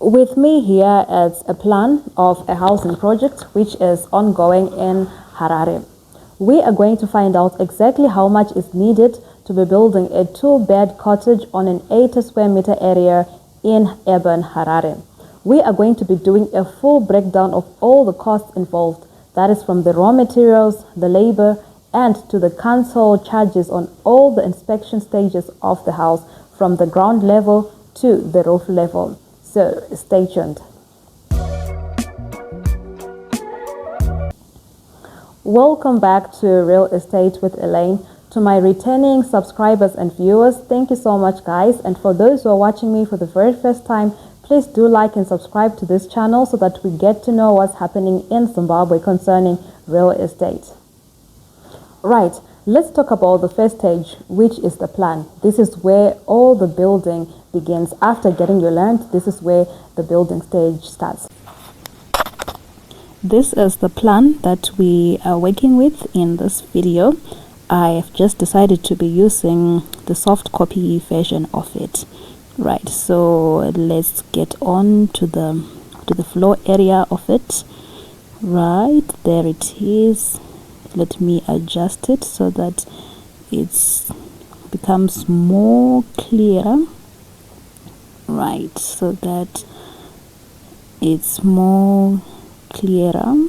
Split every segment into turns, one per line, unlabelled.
With me here is a plan of a housing project which is ongoing in Harare. We are going to find out exactly how much is needed to be building a 2-bed cottage on an 80 square meter area in urban Harare. We are going to be doing a full breakdown of all the costs involved. That is from the raw materials, the labor, and to the council charges on all the inspection stages of the house, from the ground level to the roof level. So stay tuned. Welcome back to Real Estate with Elaine. To my returning subscribers and viewers, thank you so much, guys. And for those who are watching me for the very first time, please do like and subscribe to this channel so that we get to know what's happening in Zimbabwe concerning real estate. Right, let's talk about the first stage, which is the plan. This is where all the building begins. After getting your land, this is where the building stage starts. This is the plan that we are working with in this video. I have just decided to be using the soft copy version of it. Right, so let's get on to the floor area of it. Right, there it is. Let me adjust it so that it becomes more clearer. Right, so that it's more clearer.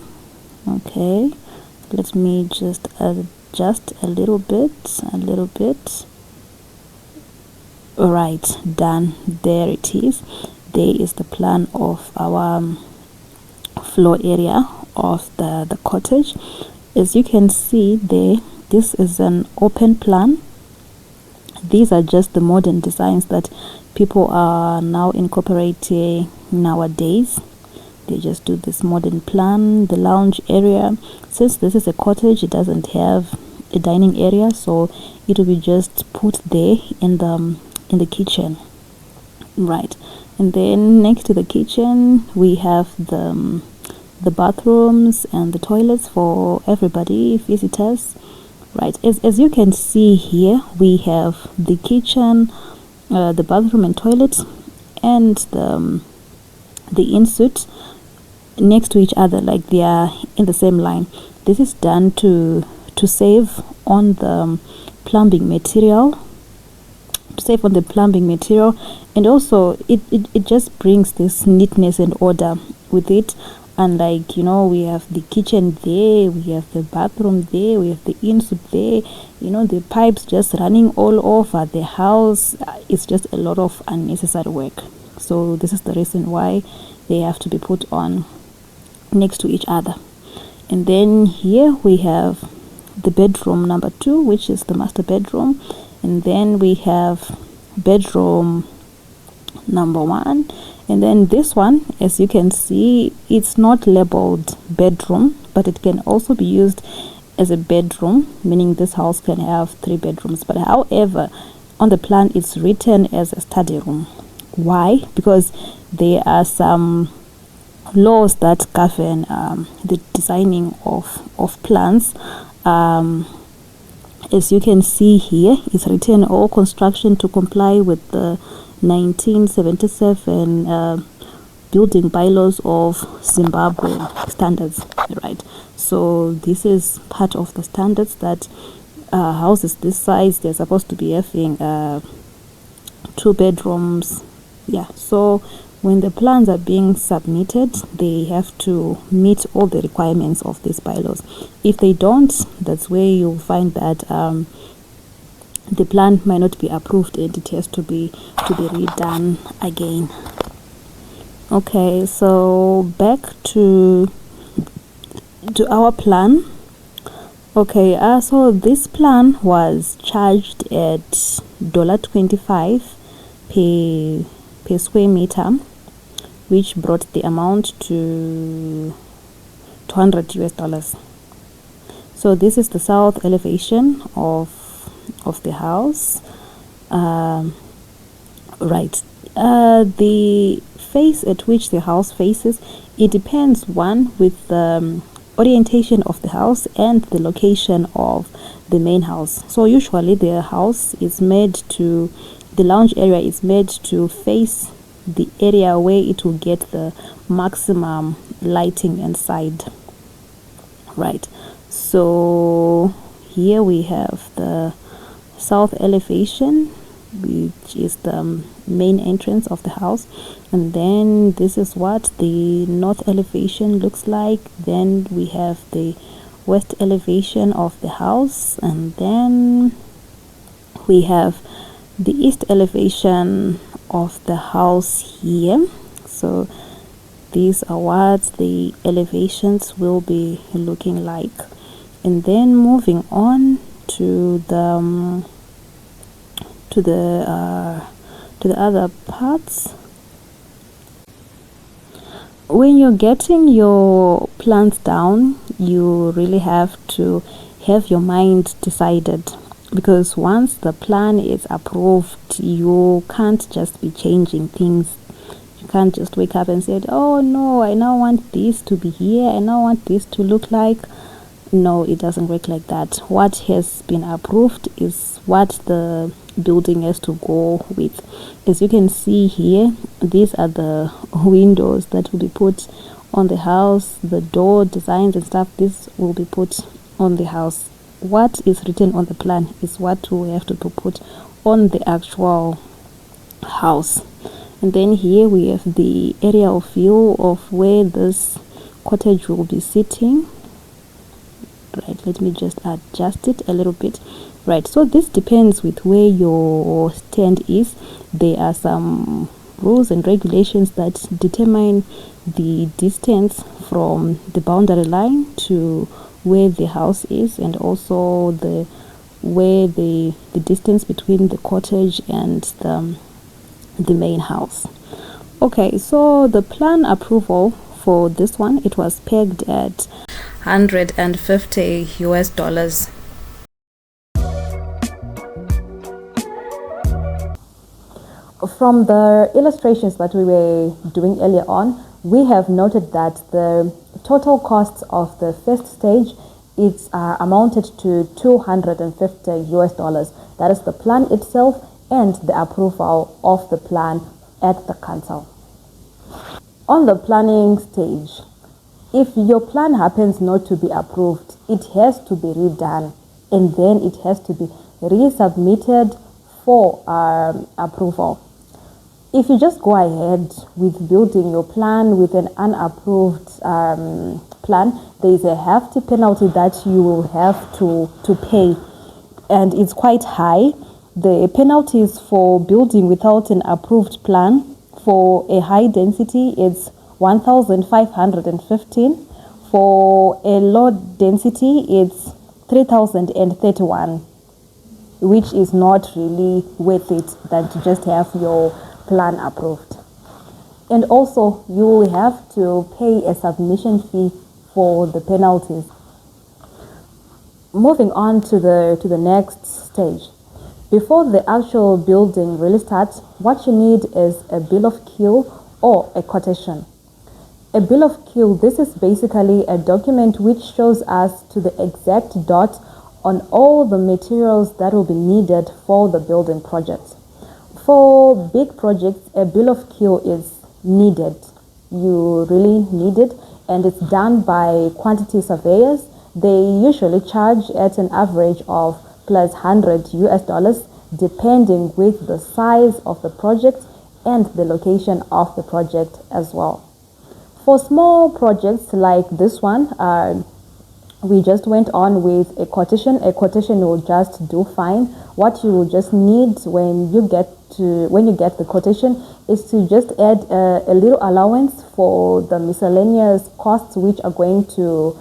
Okay, let me just adjust a little bit. Right, done. There it is. There is the plan of our floor area of the cottage. As you can see there, this is an open plan. These are just the modern designs that people are now incorporating nowadays. They just do this modern plan. The lounge area, since this is a cottage, it doesn't have a dining area, so it will be just put there in the kitchen. Right, and then next to the kitchen we have the bathrooms and the toilets for everybody, visitors. Right, as you can see here, we have the kitchen, the bathroom and toilet, and the in-suite next to each other, like they are in the same line. This is done to save on the plumbing material, and also it just brings this neatness and order with it. And like, you know, we have the kitchen there, we have the bathroom there, we have the in-suite there, you know, the pipes just running all over the house. It's just a lot of unnecessary work. So this is the reason why they have to be put on next to each other. And then here we have the bedroom number 2, which is the master bedroom. And then we have bedroom number 1. And then this one, as you can see, it's not labeled bedroom, but it can also be used as a bedroom, meaning this house can have 3 bedrooms. But however, on the plan it's written as a study room. Why? Because there are some laws that govern the designing of plans. As you can see here, it's written all construction to comply with the 1977 building bylaws of Zimbabwe standards. Right, so this is part of the standards that houses this size, they're supposed to be having 2 bedrooms. Yeah, so when the plans are being submitted, they have to meet all the requirements of these bylaws. If they don't, that's where you'll find that the plan might not be approved and it has to be redone again. Okay, so back to our plan. Okay, so this plan was charged at $25 per square meter, which brought the amount to $200. So this is the south elevation of the house. Right, the face at which the house faces, it depends, one, with the orientation of the house and the location of the main house. So usually the house is made to, the lounge area is made to face the area where it will get the maximum lighting inside. Right, so here we have the south elevation, which is the main entrance of the house, and then this is what the north elevation looks like. Then we have the west elevation of the house, and then we have the east elevation of the house here. So these are what the elevations will be looking like. And then moving on to the other parts. When you're getting your plans down, you really have to have your mind decided, because once the plan is approved, you can't just be changing things. You can't just wake up and say, oh no, I now want this to be here, I now want this to look like. No, it doesn't work like that. What has been approved is what the building has to go with. As you can see here, these are the windows that will be put on the house, the door designs and stuff. This will be put on the house. What is written on the plan is what we have to put on the actual house. And then here we have the area of view of where this cottage will be sitting. Right, let me just adjust it a little bit. Right, so this depends with where your stand is. There are some rules and regulations that determine the distance from the boundary line to where the house is, and also the distance between the cottage and the main house. Okay, so the plan approval for this one, it was pegged at $150. From the illustrations that we were doing earlier on, we have noted that the total costs of the first stage is amounted to $250. That is the plan itself and the approval of the plan at the council. On the planning stage, if your plan happens not to be approved, it has to be redone, and then it has to be resubmitted for approval. If you just go ahead with building your plan with an unapproved plan, there is a hefty penalty that you will have to pay, and it's quite high. The penalties for building without an approved plan for a high density is 1,515. For a low density, it's 3,031, which is not really worth it than to just have your plan approved. And also, you will have to pay a submission fee for the penalties. Moving on to the next stage. Before the actual building really starts, what you need is a bill of queue or a quotation. A bill of queue, this is basically a document which shows us to the exact dot on all the materials that will be needed for the building project. For big projects, a bill of queue is needed. You really need it, and it's done by quantity surveyors. They usually charge at an average of plus $100 depending with the size of the project and the location of the project as well. For small projects like this one, we just went on with a quotation. A quotation will just do fine. What you will just need when you get the quotation is to just add a little allowance for the miscellaneous costs which are going to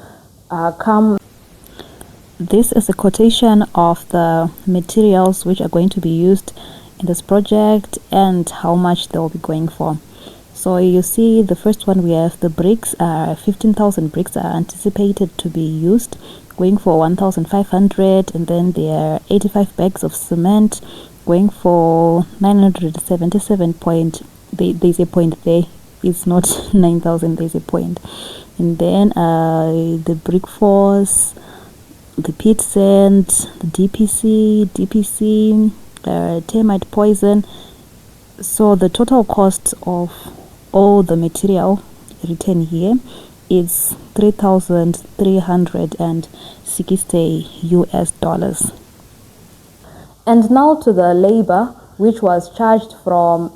come. This is a quotation of the materials which are going to be used in this project and how much they will be going for. So you see, the first one, we have the bricks. 15,000 bricks are anticipated to be used, going for 1,500, and then there are 85 bags of cement going for 977 point. There's a point there. It's not 9,000. There's a point. And then the brick force, the pit sand, the DPC, termite poison. So the total cost of all the material written here is 3,360 US dollars. And now to the labor, which was charged from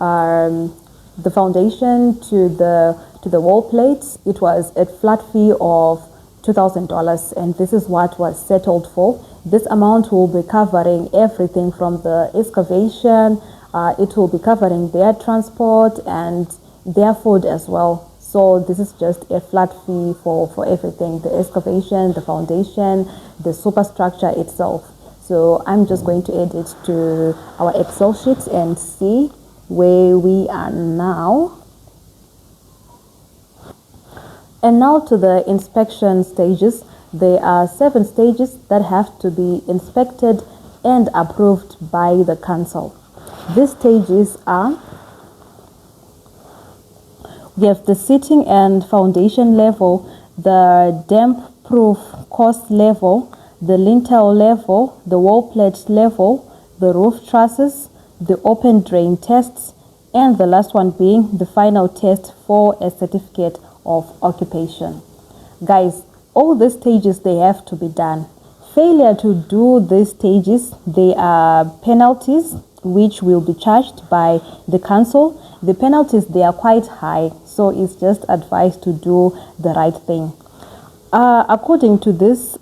the foundation to the wall plates. It was a flat fee of $2,000, and this is what was settled for. This amount will be covering everything from the excavation. It will be covering their transport and their food as well. So this is just a flat fee for everything: the excavation, the foundation, the superstructure itself. So I'm just going to add it to our Excel sheet and see where we are now. And now to the inspection stages. There are 7 stages that have to be inspected and approved by the council. These stages are: we have the sitting and foundation level, the damp proof cost level, the lintel level, the wall plate level, the roof trusses, the open drain tests, and the last one being the final test for a certificate of occupation. Guys, all these stages, they have to be done. Failure to do these stages, they are penalties which will be charged by the council. The penalties, they are quite high, so it's just advised to do the right thing. According to this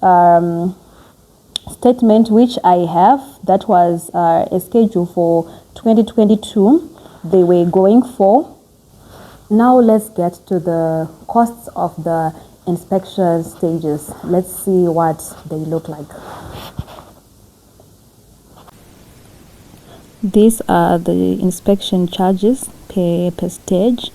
statement which I have, that was a schedule for 2022, they were going for. Now let's get to the costs of the inspection stages. Let's see what they look like. These are the inspection charges per stage.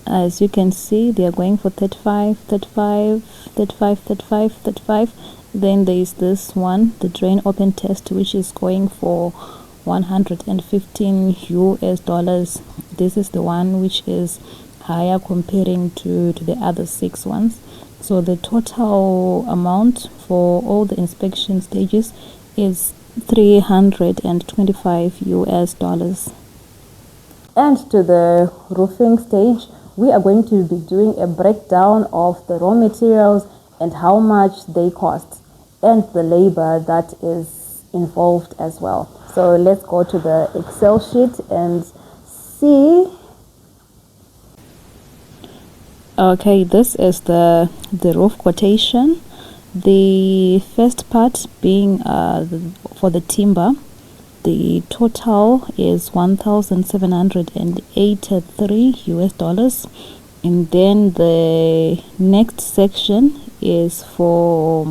As you can see, they are going for 35, 35, 35, 35, 35. Then there is this one, the drain open test, which is going for 115 US dollars. This is the one which is higher comparing to the other 6 ones. So the total amount for all the inspection stages is 325 US dollars. And to the roofing stage, we are going to be doing a breakdown of the raw materials and how much they cost, and the labor that is involved as well. So let's go to the Excel sheet and see. Okay, this is the roof quotation. The first part being for the timber, the total is 1,783 US dollars, and then the next section is for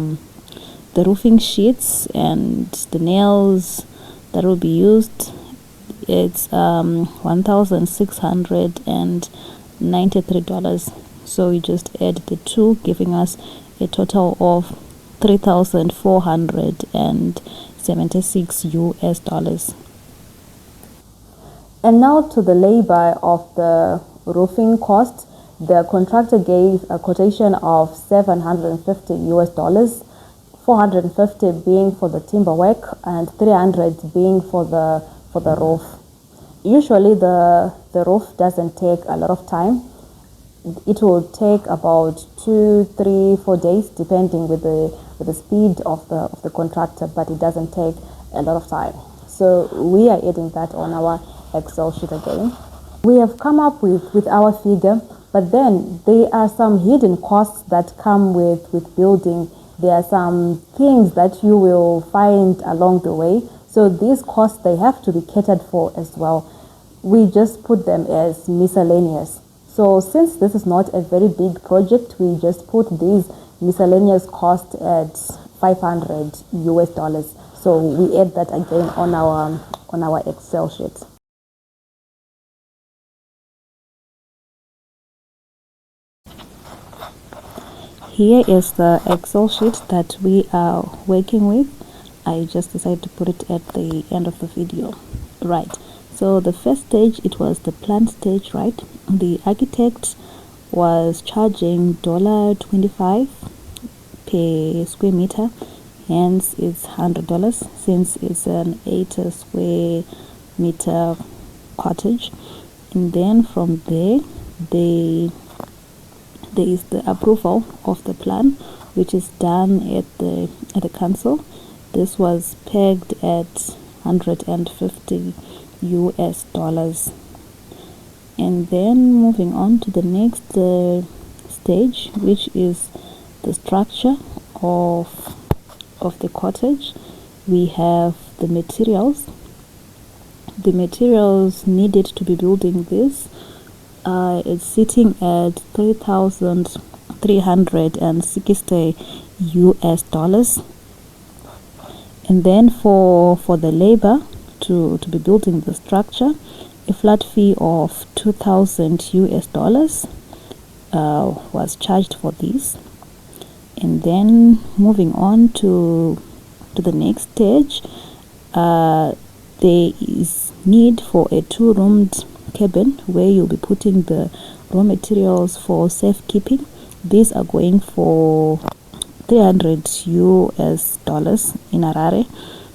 the roofing sheets and the nails that will be used. It's $1,693. So we just add the 2, giving us a total of 3,476 US dollars. And now to the labor of the roofing cost. The contractor gave a quotation of 750 US dollars, 450 being for the timber work and 300 being for the roof. Usually the roof doesn't take a lot of time. It will take about 2, 3, 4 days, depending with the speed of the contractor, but it doesn't take a lot of time. So we are adding that on our Excel sheet again. We have come up with our figure, but then there are some hidden costs that come with building. There are some things that you will find along the way. So these costs, they have to be catered for as well. We just put them as miscellaneous. So since this is not a very big project, we just put these miscellaneous costs at 500 US dollars. So we add that again on our Excel sheet. Here is the Excel sheet that we are working with. I just decided to put it at the end of the video. Right. So the first stage, it was the plan stage, right? The architect was charging $25 per square meter, hence it's $100 since it's an 8 square meter cottage. And then from there there is the approval of the plan, which is done at the council. This was pegged at 150 US dollars. And then moving on to the next stage, which is the structure of the cottage. We have the materials needed to be building this. It's sitting at 3,360 US dollars. And then for the labor to be building the structure, a flat fee of 2,000 US dollars was charged for this. And then moving on to the next stage, there is need for a 2-roomed cabin where you'll be putting the raw materials for safekeeping. These are going for 300 US dollars in Harare.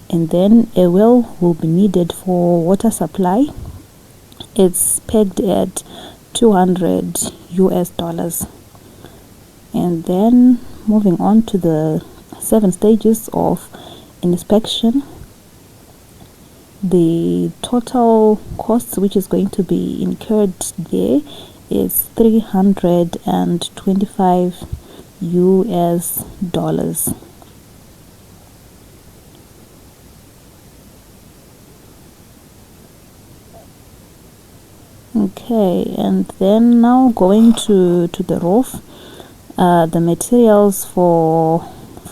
And then a well will be needed for water supply. It's pegged at 200 US dollars. And then moving on to the 7 stages of inspection, the total cost which is going to be incurred there is 325 US dollars. Okay, and then now going to the roof. The materials for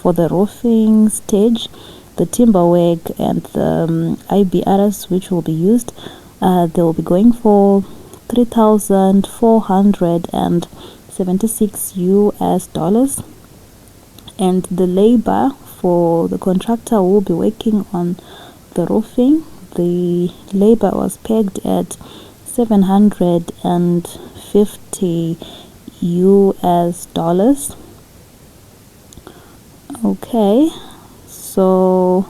the roofing stage, the timber work and the IBRs which will be used, they will be going for 3,476 US dollars. And the labor for the contractor who will be working on the roofing, the labor was pegged at 750 US dollars. Okay, so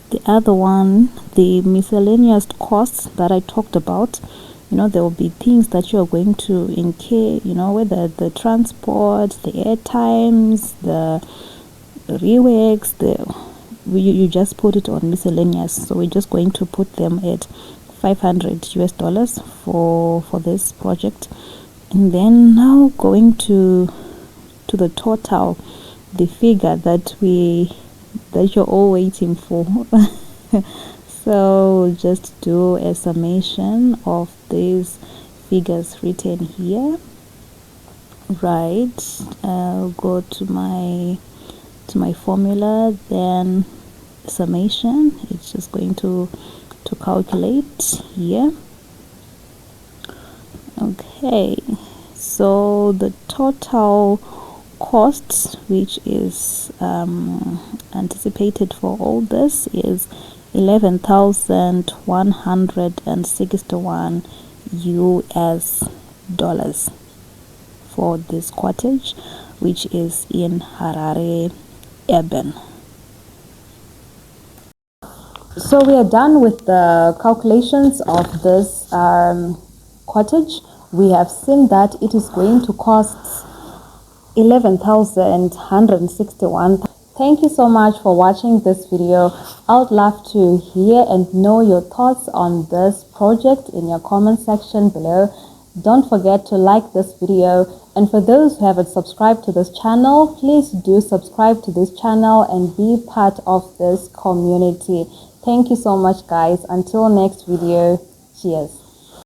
the other one, the miscellaneous costs that I talked about, there will be things that you are going to incur, whether the transport, the air times, the reworks, you just put it on miscellaneous. So we're just going to put them at 500 US dollars for this project. And then now going to the total, the figure that you're all waiting for. So just do a summation of these figures written here. Right, I'll go to my formula, then summation. It's just going to calculate here. Okay, so the total cost which is anticipated for all this is 11,161 US dollars for this cottage, which is in Harare urban. So we are done with the calculations of this cottage. We have seen that it is going to cost 11,161. Thank you so much for watching this video. I would love to hear and know your thoughts on this project in your comment section below. Don't forget to like this video, and for those who haven't subscribed to this channel, please do subscribe to this channel and be part of this community. Thank you so much, guys. Until next video, cheers.